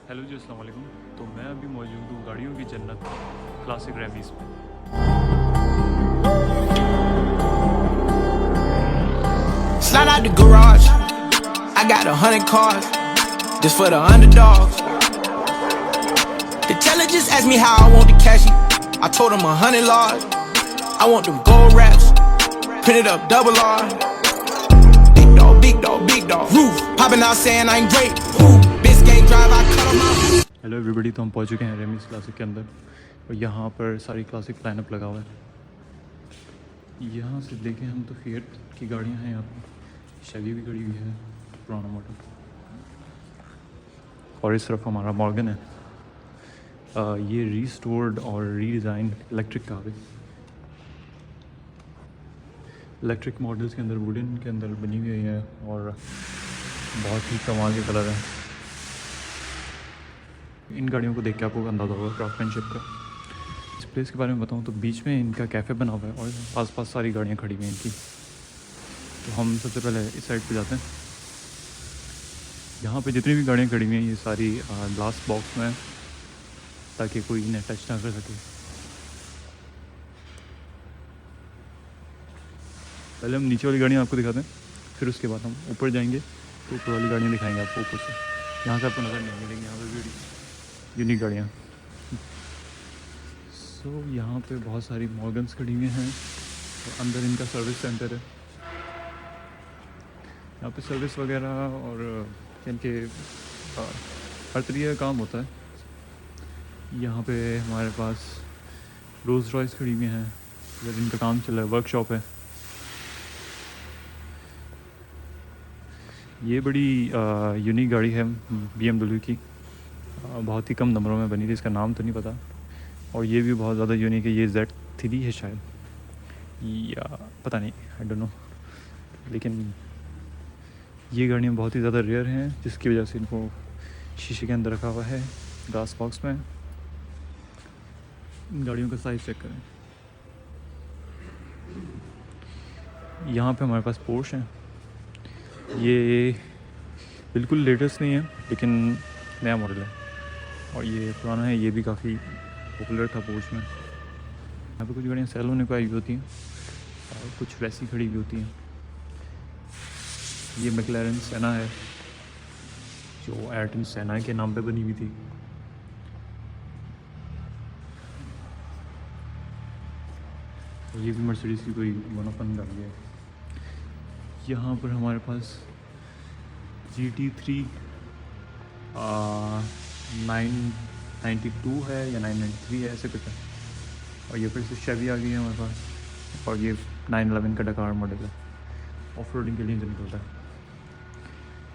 Hello जी, अस्सलाम वालेकुम। तो मैं अभी मौजूद हूँ गाड़ियों की जन्नत क्लासिक रैमीज़ में। Slide out the garage. I got 100 cars, just for the underdogs. The teller just asked me how I want the cashy. I told him 100 large. I want them gold wraps, printed up double R. Big dog, big dog, big dog. Roof popping out saying I'm great. Ooh, Biscayne drive, I cut 'em out. Hello everybody, तो हम पहुँच चुके हैं रैमीज़ classic के अंदर और यहाँ पर सारी क्लासिक लाइनअप लगा हुआ है। यहाँ से देखें हम तो फिएट की गाड़ियाँ हैं, यहाँ पर शेवी भी खड़ी हुई है, पुराना मॉडल। और इस तरफ हमारा मॉर्गन है। ये रीस्टोर्ड और रीडिज़ाइन इलेक्ट्रिक कार है। इलेक्ट्रिक मॉडल्स के अंदर वुडन के अंदर बनी हुई है और बहुत ही कमाल के कलर हैं। इन गाड़ियों को देख के आपको अंदाज़ा होगा क्राफ्टमैनशिप का। इस प्लेस के बारे में बताऊं तो बीच में इनका कैफ़े बना हुआ है और आसपास सारी गाड़ियां खड़ी हुई हैं इनकी। तो हम सबसे पहले इस साइड पे जाते हैं। यहाँ पे जितनी भी गाड़ियाँ खड़ी हुई हैं ये सारी ग्लास बॉक्स में है ताकि कोई इन्हें टच ना कर सके। पहले हम नीचे वाली गाड़ियाँ आपको दिखाते हैं, फिर उसके बाद हम ऊपर जाएंगे तो ऊपर वाली गाड़ियाँ दिखाएंगे आपको ऊपर से। यहाँ से आपको नज़र नहीं मिलेंगी, यहाँ पर भी यूनिक गाड़ियाँ। यहाँ पे बहुत सारी मॉर्गन्स खड़ी हुई हैं और अंदर इनका सर्विस सेंटर है। यहाँ पे सर्विस वगैरह और इनके हर तरीके का काम होता है। यहाँ पे हमारे पास रोल्स रॉयस खड़ी हुई हैं, इनका काम चल रहा है, वर्कशॉप है। ये बड़ी यूनिक गाड़ी है BMW की, बहुत ही कम नंबरों में बनी थी, इसका नाम तो नहीं पता। और ये भी बहुत ज़्यादा यूनिक है, ये Z3 है शायद, या पता नहीं, आई डोंट नो। लेकिन ये गाड़ियाँ बहुत ही ज़्यादा रेयर हैं जिसकी वजह से इनको शीशे के अंदर रखा हुआ है ग्लास बॉक्स में। इन गाड़ियों का साइज़ चेक करें। यहाँ पे हमारे पास पोर्श है। ये बिल्कुल लेटेस्ट नहीं है लेकिन नया मॉडल है और ये पुराना है। ये भी काफ़ी पॉपुलर था पोर्श में। यहाँ पे कुछ गाड़ियाँ सेल होने को आई हुई होती हैं और कुछ वैसी खड़ी हुई होती हैं। ये मैक्लेरन सेना है जो एयरटन सेना के नाम पे बनी हुई थी। और ये भी मर्सिडीज़ की कोई मोनोफन गाड़ी है। यहाँ पर हमारे पास GT3 992 है या 993 है, ऐसे कुछ है। और ये फिर से शेवी आ गई है हमारे पास। और ये 911 का डकार मॉडल है, ऑफ रोडिंग के लिए इंजन निकलता है।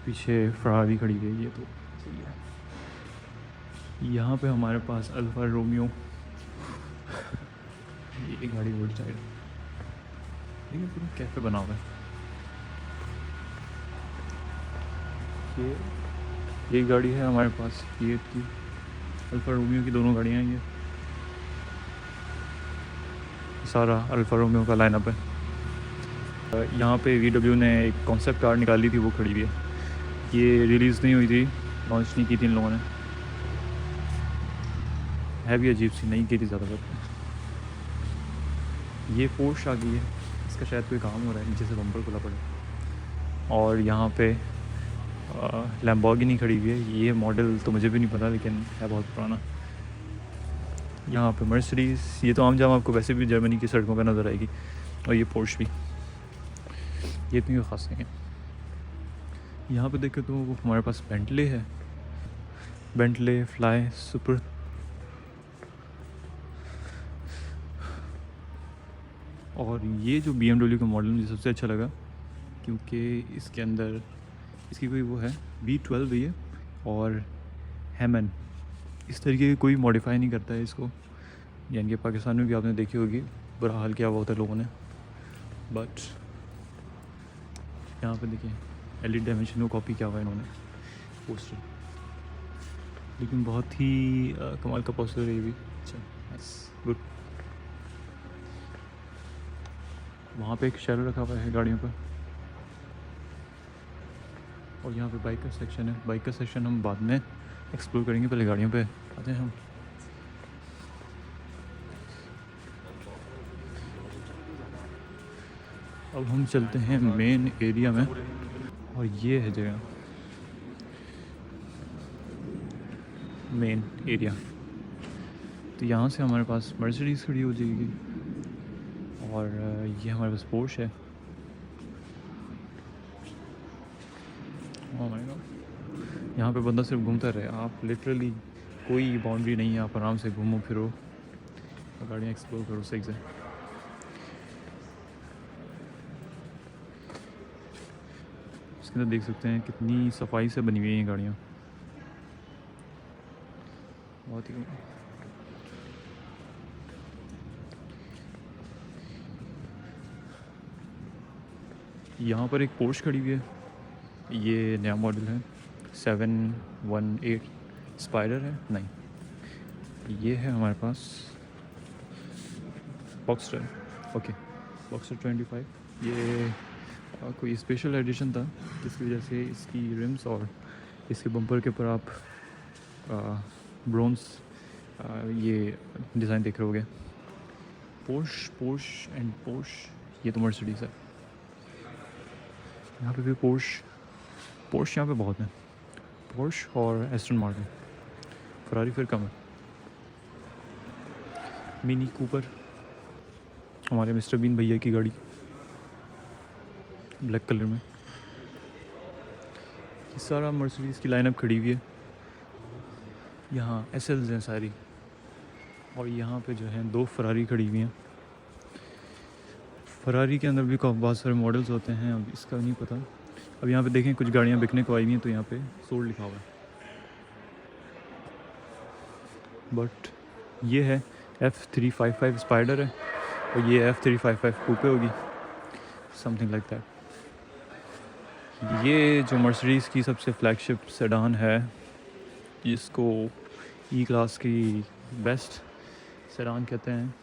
पीछे फरारी खड़ी गई, ये तो सही है। यहाँ पे हमारे पास अल्फा रोमियो, ये गाड़ी रोड साइड, लेकिन पूरा कैफ़े बना हुआ है। ये गाड़ी है हमारे पास फिएट की, अल्फा रोमियो की दोनों गाड़ियाँ हैं। ये सारा अल्फा रोमियो का लाइनअप है। यहाँ पे VW ने एक कॉन्सेप्ट कार निकाली थी, वो खड़ी हुई है। ये रिलीज़ नहीं हुई थी, लॉन्च नहीं की थी इन लोगों ने, है भी अजीब सी, नहीं की थी ज़्यादातर। ये पोर्श आ गई है, इसका शायद कोई काम हो रहा है, नीचे से बम्पर खुला पड़ा। और यहाँ पे लैम्बोर्गिनी खड़ी हुई है। ये मॉडल तो मुझे भी नहीं पता लेकिन है बहुत पुराना। यहाँ पे मर्सिडीज़, ये तो आम जाम आपको वैसे भी जर्मनी की सड़कों पर नज़र आएगी। और ये पोर्श भी, ये इतनी ख़ास नहीं है। यहाँ पे देखें तो हमारे पास बेंटले है, बेंटले फ्लाई सुपर। और ये जो BMW का मॉडल मुझे सबसे अच्छा लगा क्योंकि इसके अंदर इसकी कोई वो है V12 भी है और हैमन, इस तरीके की कोई मॉडिफाई नहीं करता है इसको। यानी कि पाकिस्तान में भी आपने देखी होगी बुरा हाल किया हुआ होता है लोगों ने। बट यहाँ पे देखिए LED डायमेंशन को कॉपी किया हुआ है इन्होंने पोस्टर, लेकिन बहुत ही कमाल का पोस्टर है ये भी। अच्छा, गुड। वहाँ पे एक शेडो रखा हुआ है गाड़ियों पर। और यहाँ पे बाइक का सेक्शन है। बाइक का सेक्शन हम बाद में एक्सप्लोर करेंगे। पहले गाड़ियों पे आते हैं हम। अब हम चलते हैं मेन एरिया में, और ये है जगह मेन एरिया। तो यहाँ से हमारे पास मर्सिडीज़ खड़ी हो जाएगी, और ये हमारे पास पोर्श है। ओह माय गॉड, यहाँ पे बंदा सिर्फ घूमता रहे। आप लिटरली कोई बाउंड्री नहीं है, आप आराम से घूमो फिरो और गाड़ियाँ एक्सप्लोर करो सही से। इसके अंदर देख सकते हैं कितनी सफाई से बनी हुई है ये गाड़ियाँ, बहुत ही। यहाँ पर एक पोर्श खड़ी हुई है, ये नया मॉडल है, 718 स्पाइडर है। नहीं, ये है हमारे पास बॉक्सर। Okay, boxer 25। ये कोई स्पेशल एडिशन था, जिसकी वजह से इसकी रिम्स और इसके बम्पर के ऊपर आप ब्रोंज ये डिज़ाइन देख रहे होगे। पोर्श एंड पोर्श, ये तो मर्सिडीज़ है। यहाँ पे भी पोर्श यहाँ पे बहुत है। पोर्श और एस्टन मार्टिन, फरारी फिर कम है। मिनी कूपर, हमारे मिस्टर बीन भैया की गाड़ी, ब्लैक कलर में। ये सारा मर्सिडीज़ की लाइनअप खड़ी हुई है। यहाँ एसएल्स हैं सारी, और यहाँ पे जो है 2 फरारी खड़ी हुई हैं। फरारी के अंदर भी बहुत सारे मॉडल्स होते हैं, अब इसका नहीं पता। अब यहाँ पे देखें कुछ गाड़ियाँ बिकने को आई हुई हैं, तो यहाँ पे सोल्ड लिखा हुआ है। बट ये है F355 स्पाइडर है, और ये F355 कूपे होगी, समथिंग लाइक दैट। ये जो मर्सिडीज़ की सबसे फ्लैगशिप सेडान है, जिसको ई क्लास की बेस्ट सेडान कहते हैं,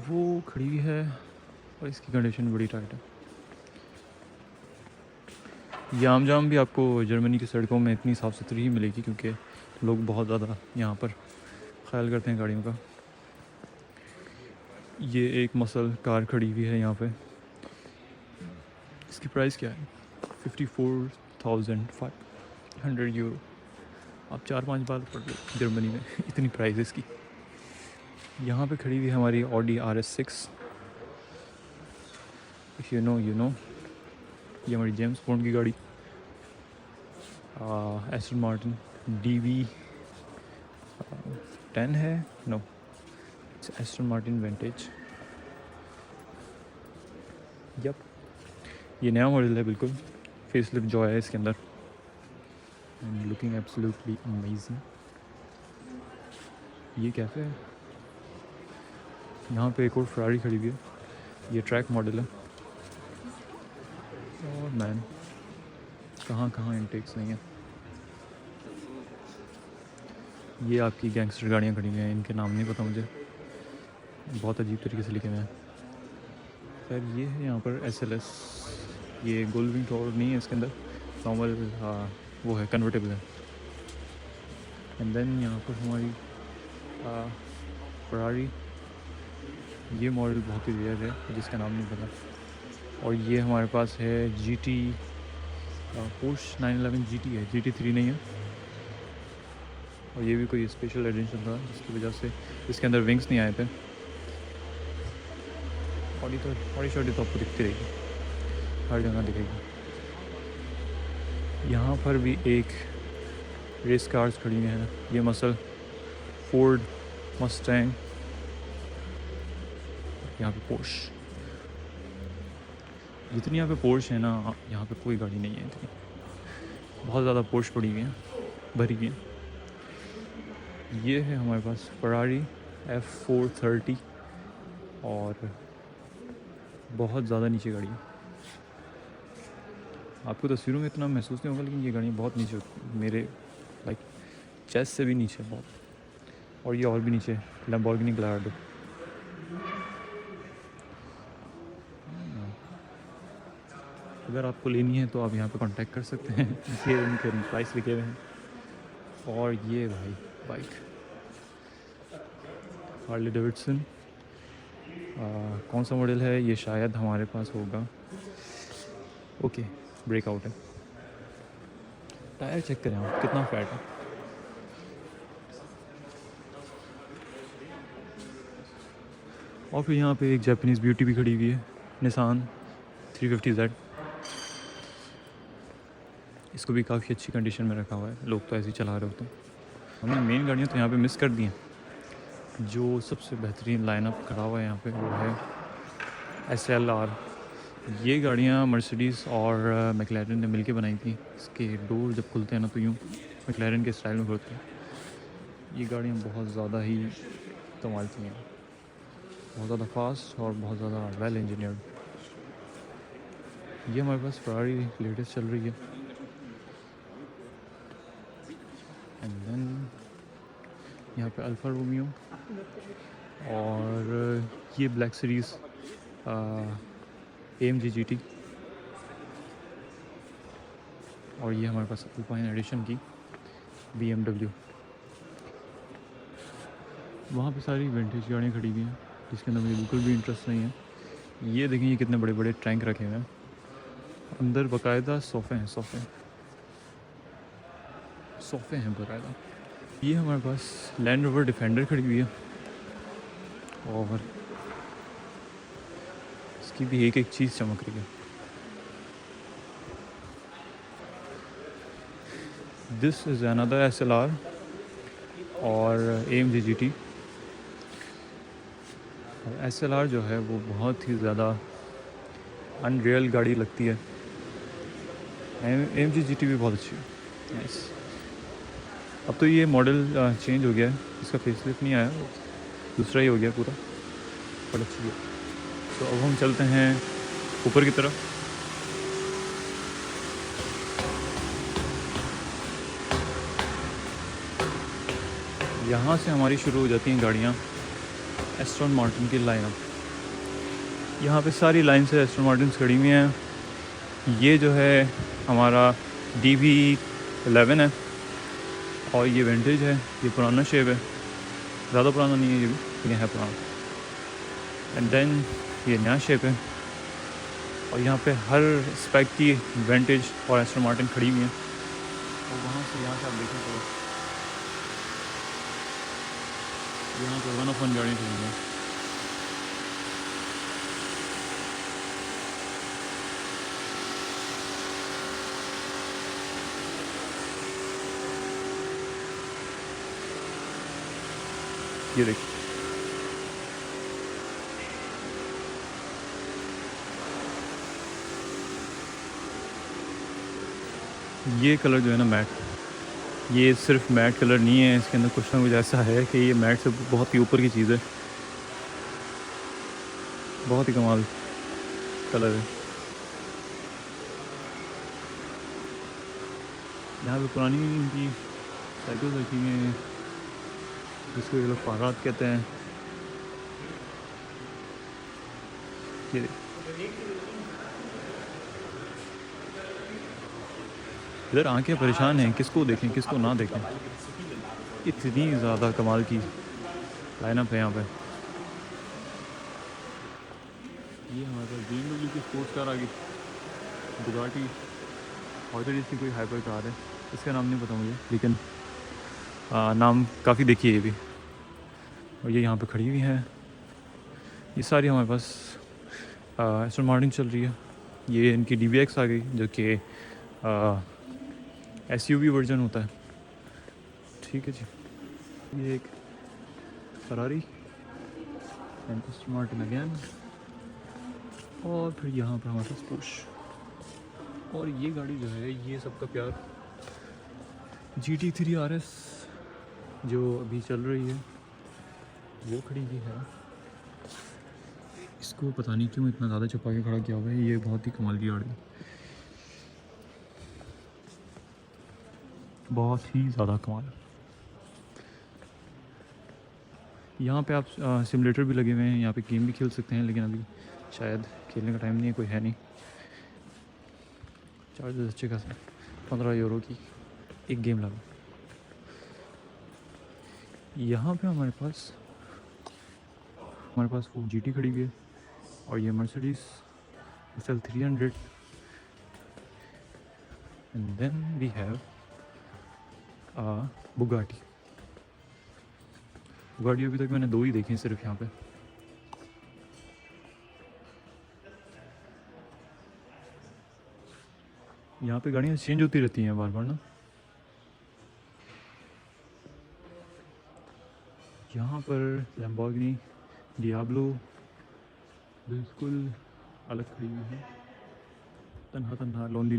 वो खड़ी हुई है, और इसकी कंडीशन बड़ी टाइट है। ये आम जाम भी आपको जर्मनी की सड़कों में इतनी साफ़ सुथरी ही मिलेगी, क्योंकि लोग बहुत ज़्यादा यहाँ पर ख्याल करते हैं गाड़ियों का। ये एक मसल कार खड़ी हुई है यहाँ पे। इसकी प्राइस क्या है? 54,500 यूरो। आप 4-5 बार पढ़ लो जर्मनी में इतनी प्राइस इसकी। यहाँ पे खड़ी हुई है हमारी Audi RS6। If you know you know. ये हमारी जेम्स बॉन्ड की गाड़ी। एस्टन मार्टिन DB10 है, no, Aston Martin vintage. Yup, ये नया मॉडल है बिल्कुल, फेसलिफ्ट जो है इसके अंदर, एंड लुकिंग एब्सोल्युटली अमेजिंग। ये कैफ़े है। यहाँ पे एक और फरारी खड़ी हुई है, ये ट्रैक मॉडल है। और मैन, कहाँ इंटेक्स नहीं है। ये आपकी गैंगस्टर गाड़ियाँ खड़ी हुई हैं, इनके नाम नहीं पता मुझे, बहुत अजीब तरीके से लिखे हुए हैं। खैर ये है यहाँ पर SLS। ये गोल्डविंग टॉर नहीं है इसके अंदर, नॉर्मल वो है, कन्वर्टेबल है। एंड देन यहाँ पर हमारी फरारी, ये मॉडल बहुत ही रेयर है जिसका नाम नहीं पता। और ये हमारे पास है GT, पोर्श 911 GT है, GT3 नहीं है। और ये भी कोई स्पेशल एडिशन था, जिसकी वजह से इसके अंदर विंग्स नहीं आए थे। ऑडी शॉडी तो आपको दिखती रहेगी, हर जगह दिखेगी। यहाँ पर भी एक रेस कार्स खड़ी हुई हैं। ये मसल फोर्ड मस्टैंग, यहाँ पे पोर्श। जितनी यहाँ पे पोर्श है ना, यहाँ पे कोई गाड़ी नहीं है इतनी, बहुत ज़्यादा पोर्श पड़ी हुई हैं, भरी हुई हैं। ये है हमारे पास फरारी F430, और बहुत ज़्यादा नीचे गाड़ी है। आपको तस्वीरों में इतना महसूस नहीं होगा, लेकिन ये गाड़ियाँ बहुत नीचे, मेरे लाइक चेस्ट से भी नीचे बहुत। और ये और भी नीचे, लैम्बोर्गिनी गैलार्डो। अगर आपको लेनी है तो आप यहाँ पे कांटेक्ट कर सकते हैं, ये इनके प्राइस लिखे हुए हैं। और ये भाई बाइक हार्ले डेविडसन, कौन सा मॉडल है ये, शायद हमारे पास होगा। ओके, ब्रेकआउट है। टायर चेक करें आप कितना फैट है। और फिर यहाँ पे एक जापानीज़ ब्यूटी भी खड़ी हुई है, निसान 350Z। इसको भी काफ़ी अच्छी कंडीशन में रखा हुआ है, लोग तो ऐसे ही चला रहे होते हैं। हमने मेन गाड़ियाँ तो यहाँ पे मिस कर दी हैं। जो सबसे बेहतरीन लाइनअप खड़ा हुआ है यहाँ पे वो है SLR। ये गाड़ियाँ मर्सिडीज़ और मैक्लैरन ने मिलके बनाई थी। इसके डोर जब खुलते हैं ना तो यूँ मैक्लैरन के स्टाइल में खुलते हैं। ये गाड़ियाँ बहुत ज़्यादा ही कमाल की हैं, बहुत ज़्यादा फास्ट और बहुत ज़्यादा वेल इंजीनियर्ड। ये हमारे पास फरारी लेटेस्ट चल रही है। एंड देन यहाँ पे अल्फ़ा रोमियो और ये ब्लैक सीरीज़ AMG GT। और ये हमारे पास अल्पाइन एडिशन की BMW। वहाँ पे सारी विंटेज गाड़ियाँ खड़ी हुई हैं जिसके अंदर मुझे बिल्कुल भी इंटरेस्ट नहीं है। ये देखें, ये कितने बड़े बड़े टैंक रखे हुए हैं, अंदर बाकायदा सोफ़े हैं, सोफ़े हैं बाकायदा। ये हमारे पास लैंड रोवर डिफेंडर खड़ी हुई है और इसकी भी एक एक चीज़ चमक रही है। दिस इज़ अनदर SLR और AMG GT। और SLR जो है वो बहुत ही ज़्यादा अनरियल गाड़ी लगती है। AMG GT भी बहुत अच्छी है। नाइस। अब तो ये मॉडल चेंज हो गया है, इसका फेसलिफ्ट नहीं आया, दूसरा ही हो गया पूरा, बहुत अच्छी है। तो अब हम चलते हैं ऊपर की तरफ। यहाँ से हमारी शुरू हो जाती हैं गाड़ियाँ एस्टन मार्टिन की लाइनअप। यहाँ पे सारी लाइन से एस्टन मार्टिन खड़ी हुई हैं। ये जो है हमारा DB11 है और ये विंटेज है, ये पुराना शेप है, ज़्यादा पुराना नहीं है ये भी, लेकिन है पुराना। एंड देन ये नया शेप है और यहाँ पे हर स्पेक की विंटेज और एस्टन मार्टिन खड़ी हुई हैं। और वहाँ से यहाँ से आप देखें तो यहाँ पे 1 ऑफ 1 गाड़ियाँ खड़ी हैं। ये देखिए, ये कलर जो है ना मैट, ये सिर्फ मैट कलर नहीं है, इसके अंदर कुछ ना कुछ ऐसा है कि ये मैट से बहुत ही ऊपर की चीज़ है, बहुत ही कमाल कलर है। यहाँ पे पुरानी इनकी साइकिल रखी हुई हैं जिसको ये लोग फारात कहते हैं। ये इधर आंखें परेशान हैं, किसको देखें किसको ना देखें, इतनी ज़्यादा कमाल की लाइनअप है यहाँ पे। ये हमारे पास BMW की स्पोर्ट्स कार आ गई, बुगाटी और तो इसकी कोई हाइपर कार है, इसका नाम नहीं पता मुझे, लेकिन नाम काफ़ी देखी है ये भी। और ये यहाँ पे खड़ी हुई हैं, ये सारी हमारे पास एस्टन मार्टिन चल रही है। ये इनकी DBX आ गई जो कि SUV वर्जन होता है, ठीक है जी। ये एक Ferrari and Aston Martin again, और फिर यहाँ पर हमारे पास पुश। और ये गाड़ी जो है ये सबका प्यार GT3 RS जो अभी चल रही है वो खड़ी हुई है। इसको पता नहीं क्यों इतना ज़्यादा छुपा के खड़ा किया हुआ है, ये बहुत ही कमाल की गाड़ी है, बहुत ही ज़्यादा कमाल। यहाँ पे आप सिमुलेटर भी लगे हुए हैं, यहाँ पे गेम भी खेल सकते हैं, लेकिन अभी शायद खेलने का टाइम नहीं है, कोई है नहीं। चार्जेस अच्छे खासे, 15 यूरो की एक गेम लगा। यहाँ पे हमारे पास वो GT खड़ी हुई है और ये Mercedes SL 300 and then we have Bugatti अभी तक मैंने 2 ही देखी हैं सिर्फ यहाँ पे। यहाँ पे गाड़ियाँ चेंज होती रहती हैं बार बार ना। यहाँ पर लैम्बोर्गिनी डियाब्लो बिल्कुल अलग खड़ी हुई है, तन्हा लोनली।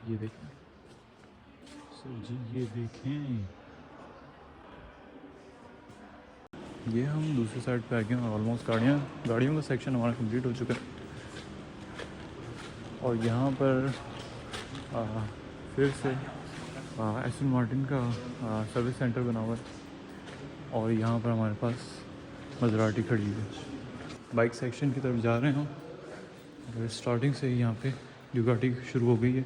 ये देखें जी, ये देखें, ये हम दूसरी साइड पे आ गए हैं। ऑलमोस्ट गाड़ियों का सेक्शन हमारा कंप्लीट हो चुका है और यहाँ पर फिर से एस्टन मार्टिन का सर्विस सेंटर बना हुआ है और यहाँ पर हमारे पास मज़राटी खड़ी है। बाइक सेक्शन की तरफ जा रहे हैं और स्टार्टिंग से ही यहाँ पे ड्यूकाटी शुरू हो गई है।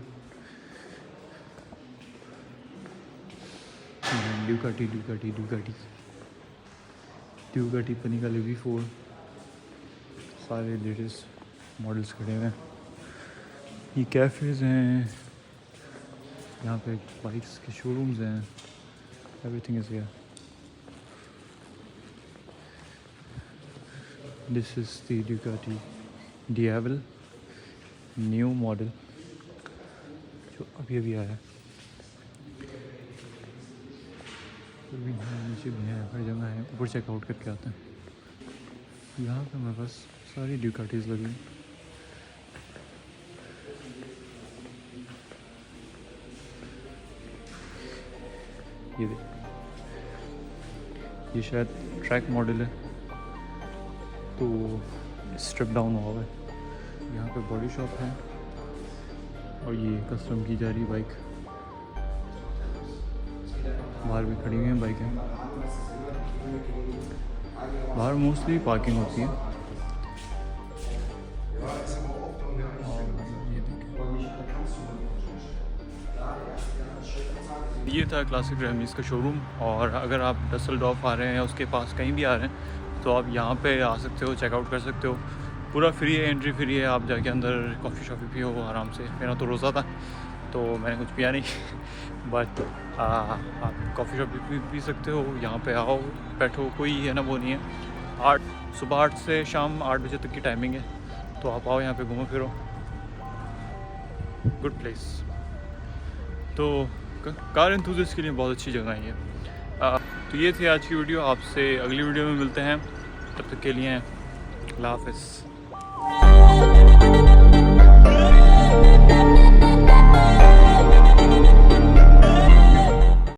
ड्यूकाटी पनिका V4 सारे लेटेस्ट मॉडल्स खड़े हुए हैं। ये कैफ़ेज़ हैं, यहाँ पे बाइक्स के शोरूम्स हैं, everything is here. This is the Ducati Diavel new model जो अभी आया है। भी है, नीचे भी है, हर जगह है। ऊपर चेकआउट करके आते हैं। यहाँ पे हमारे पास सारी ड्यूकाटीज़ लगी। ये देख, ये शायद ट्रैक मॉडल है तो स्ट्रिप डाउन हुआ है। यहाँ पे बॉडी शॉप है और ये कस्टम की जा रही बाइक। बाहर भी खड़ी हुई हैं बाइकें। बाहर मोस्टली पार्किंग होती है। ये था क्लासिक रेमनीज का शोरूम और अगर आप डसलडॉर्फ आ रहे हैं या उसके पास कहीं भी आ रहे हैं तो आप यहाँ पे आ सकते हो, चेकआउट कर सकते हो। पूरा फ्री है, एंट्री फ्री है। आप जाके अंदर कॉफ़ी शॉफ़ी पियो आराम से। मेरा तो रोज़ा था तो मैंने कुछ पिया नहीं बट आप कॉफ़ी शॉप भी पी सकते हो। यहाँ पे आओ, बैठो, कोई है ना वो नहीं है। सुबह 8 से शाम 8 बजे तक की टाइमिंग है तो आप आओ, यहाँ पे घूमो फिरो। Good place. तो कार एंथुसियास्ट के लिए बहुत अच्छी जगह है ये। तो ये थी आज की वीडियो। आपसे अगली वीडियो में मिलते हैं, तब तक के लिए अल्लाह हाफ़िज़।